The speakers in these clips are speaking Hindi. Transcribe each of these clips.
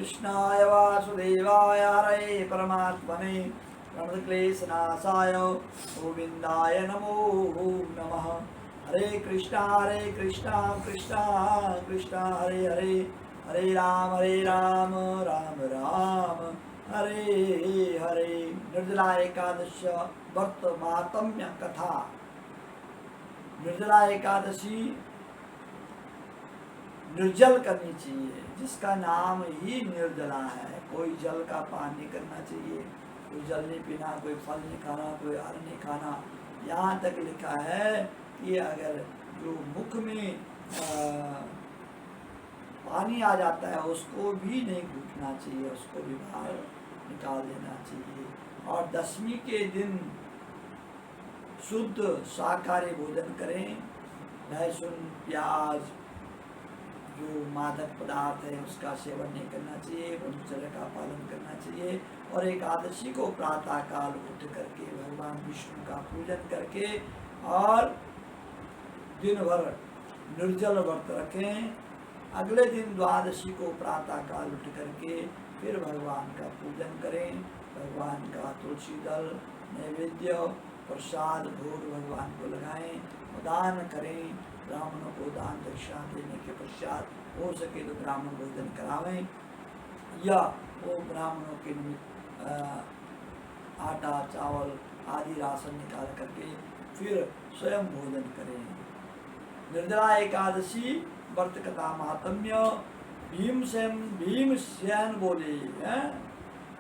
कृष्णाय वासुदेवाय हरे परमात्मने प्रणतक्लेशनाशाय गोविन्दाय नमो नमः। हरे कृष्णा कृष्णा कृष्णा हरे हरे, हरे राम राम राम हरे हरे। निर्जला एकादश व्रत महात्म्य कथा। निर्जला एकादशी निर्जल करनी चाहिए, जिसका नाम ही निर्जला है। कोई जल का पान नहीं करना चाहिए, कोई जल नहीं पीना, कोई फल नहीं खाना, कोई अन्न नहीं खाना। यहाँ तक लिखा है कि अगर जो मुख में पानी आ जाता है उसको भी नहीं घूटना चाहिए, उसको भी बाहर निकाल देना चाहिए। और दशमी के दिन शुद्ध शाकाहारी भोजन करें। लहसुन प्याज जो मादक पदार्थ है उसका सेवन नहीं करना चाहिए, ब्रह्मचर्य का पालन करना चाहिए। और एकादशी को प्रातः काल उठ करके भगवान विष्णु का पूजन करके और दिन भर निर्जल व्रत रखें। अगले दिन द्वादशी को प्रातः काल उठ करके फिर भगवान का पूजन करें। भगवान का तुलसी दल नैवेद्य प्रसाद भोग भगवान को लगाएं, दान करें। ब्राह्मणों को दान दक्षिणा देने के पश्चात हो सके तो ब्राह्मण भोजन करावें, या वो ब्राह्मणों के निमित्त आटा चावल आदि राशन निकाल करके फिर स्वयं भोजन करें। निर्जला एकादशी व्रत कथा महात्म्य। भीमसेन बोले,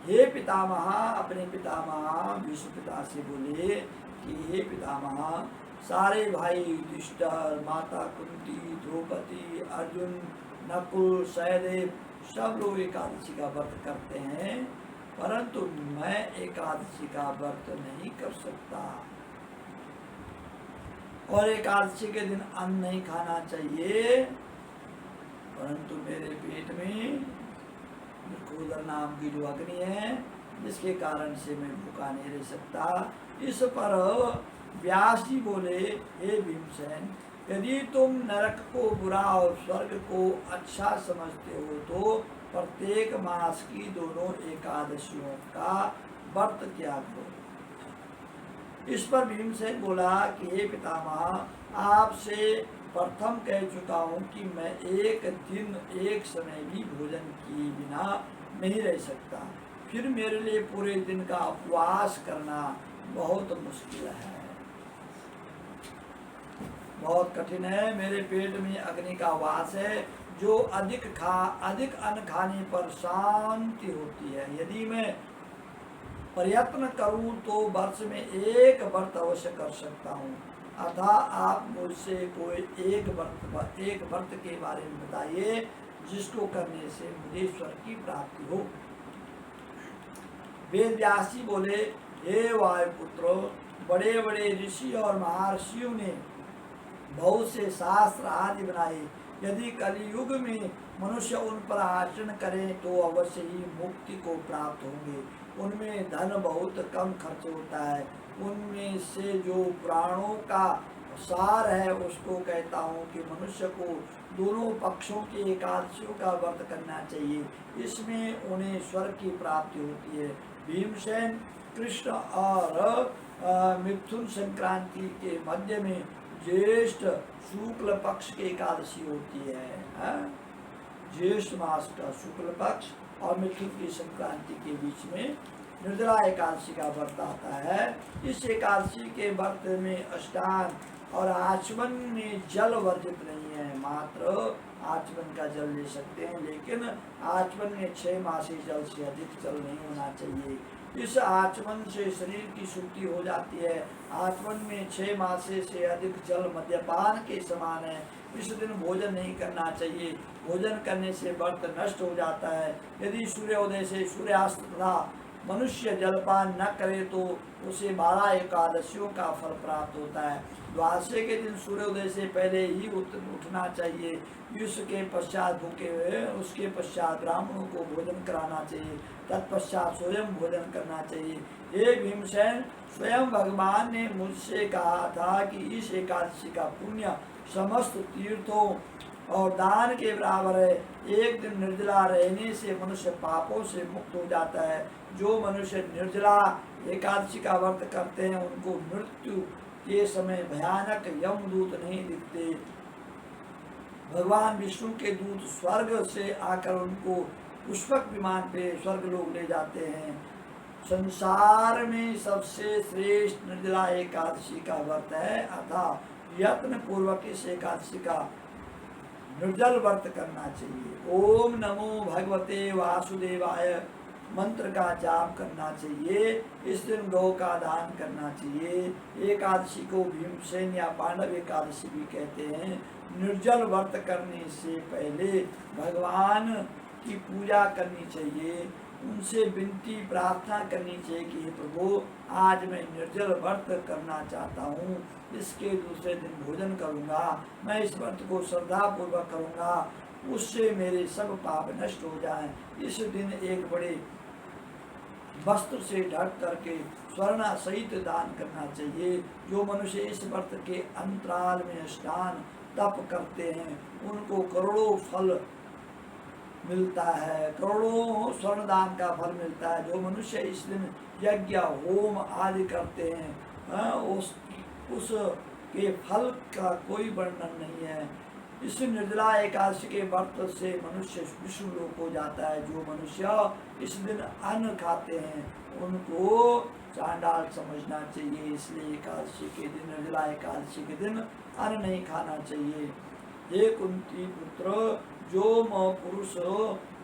हे पितामह, अपने पितामह भीष्म पिता से बोले कि हे पितामह, सारे भाई युधिष्ठिर, माता कुंती, द्रौपदी, अर्जुन, नकुल, सहदेव सब लोग एकादशी का व्रत करते हैं, परंतु मैं एकादशी का व्रत नहीं कर सकता। और एकादशी के दिन अन्न नहीं खाना चाहिए, परंतु मेरे पेट में मृकोदर नाम की जो अग्नि है जिसके कारण से मैं भूखा नहीं रह सकता। इस पर व्यास जी बोले, हे भीमसेन, यदि तुम नरक को बुरा और स्वर्ग को अच्छा समझते हो तो प्रत्येक मास की दोनों एकादशियों का व्रत त्याग करो। इस पर भीमसेन बोला कि हे पितामह, आपसे प्रथम कह चुका हूँ कि मैं एक दिन एक समय भी भोजन किए बिना नहीं रह सकता, फिर मेरे लिए पूरे दिन का उपवास करना बहुत मुश्किल है, बहुत कठिन है। मेरे पेट में अग्नि का वास है, जो अधिक अन्न खाने पर शांति होती है। यदि मैं प्रयत्न करूं तो वर्ष में एक व्रत अवश्य कर सकता हूं, अतः आप मुझसे कोई एक व्रत के बारे में बताइए जिसको करने से मुझे स्वर्ग की प्राप्ति हो। वेद व्यास जी बोले, हे वायुपुत्र, बड़े बड़े ऋषि और महर्षियों ने बहुत से शास्त्र आदि बनाए। यदि कलियुग में मनुष्य उन पर आचरण करे तो अवश्य ही मुक्ति को प्राप्त होंगे। उनमें धन बहुत कम खर्च होता है। उनमें से जो प्राणों का सार है उसको कहता हूँ कि मनुष्य को दोनों पक्षों की एकादशियों का व्रत करना चाहिए, इसमें उन्हें स्वर्ग की प्राप्ति होती है। भीमसेन, कृष्ण और मिथुन संक्रांति के मध्य में ज्येष्ठ शुक्ल पक्ष की एकादशी होती है। ज्येष्ठ मास का शुक्ल पक्ष और मिथुन की संक्रांति के बीच में निर्जला एकादशी का व्रत आता है। इस एकादशी के व्रत में अष्टांग और आचमन में जल वर्जित नहीं है, मात्र आचमन का जल ले सकते हैं, लेकिन आचमन में 6 मासी जल से अधिक जल नहीं होना चाहिए। इस आचमन से शरीर की शुद्धि हो जाती है। आचमन में 6 मासे से अधिक जल मद्यपान के समान है। इस दिन भोजन नहीं करना चाहिए, भोजन करने से व्रत नष्ट हो जाता है। यदि सूर्योदय से सूर्यास्त तथा मनुष्य जलपान न करे तो उसे 12 एकादशियों का फल प्राप्त होता है। द्वादशी के दिन सूर्योदय से पहले ही उठना चाहिए, उसके पश्चात भूखे हुए उसके पश्चात ब्राह्मणों को भोजन कराना चाहिए, तत्पश्चात स्वयं भोजन करना चाहिए। हे भीमसेन, स्वयं भगवान ने मुझसे कहा था कि इस एकादशी का पुण्य समस्त तीर्थों और दान के बराबर है। एक दिन निर्जला रहने से मनुष्य पापों से मुक्त हो जाता है। जो मनुष्य निर्जला एकादशी का व्रत करते हैं उनको मृत्यु के समय भयानक यमदूत नहीं दिखते। भगवान विष्णु के दूत स्वर्ग से आकर उनको पुष्पक विमान पे स्वर्ग लोग ले जाते हैं। संसार में सबसे श्रेष्ठ निर्जला एकादशी का व्रत है, अतः यत्न पूर्वक इस एकादशी का निर्जल व्रत करना चाहिए। ओम नमो भगवते वासुदेवाय मंत्र का जाप करना चाहिए। इस दिन गौ का दान करना चाहिए। एकादशी को भीमसेन या पांडव एकादशी भी कहते हैं। निर्जल व्रत करने से पहले भगवान की पूजा करनी चाहिए, उनसे विनती प्रार्थना करनी चाहिए कि हे प्रभु आज मैं निर्जल व्रत करना चाहता हूँ, इसके दूसरे दिन भोजन करूँगा, मैं इस व्रत को श्रद्धापूर्वक करूँगा, उससे मेरे सब पाप नष्ट हो जाएं। इस दिन एक बड़े वस्त्र से ढक करके स्वर्ण सहित दान करना चाहिए। जो मनुष्य इस व्रत के अंतराल में स्नान तप करते हैं उनको करोड़ों फल मिलता है, करोड़ों स्वर्ण दान का फल मिलता है। जो मनुष्य इस दिन यज्ञ होम आदि करते हैं उस के फल का कोई वर्णन नहीं है। इस निर्जला एकादशी के व्रत से मनुष्य विष्णु लोक हो जाता है। जो मनुष्य इस दिन अन्न खाते हैं उनको चांडाल समझना चाहिए, इसलिए एकादशी के दिन निर्जला एकादशी के दिन अन्न नहीं खाना चाहिए। हे कुंती पुत्र, जो पुरुष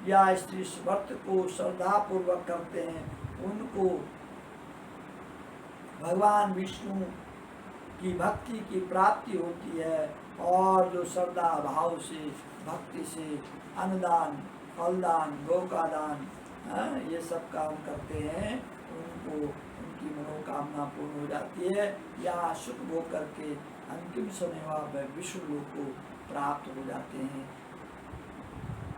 या स्त्री इस व्रत को श्रद्धा पूर्वक करते हैं उनको भगवान विष्णु की भक्ति की प्राप्ति होती है। और जो श्रद्धा भाव से भक्ति से अन्नदान फलदान गौ का दान ये सब काम करते हैं उनको उनकी मनोकामना पूर्ण हो जाती है। या सुख भोग करके अंतिम समय वह विष्णु लोक को प्राप्त हो जाते हैं।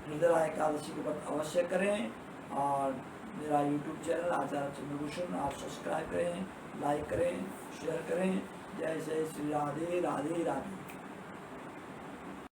निर्जला एकादशी के व्रत अवश्य करें और मेरा YouTube चैनल आचार्य चंद्रभूषण आप सब्सक्राइब करें, लाइक करें, शेयर करें। जय जय श्री राधे राधे राधे।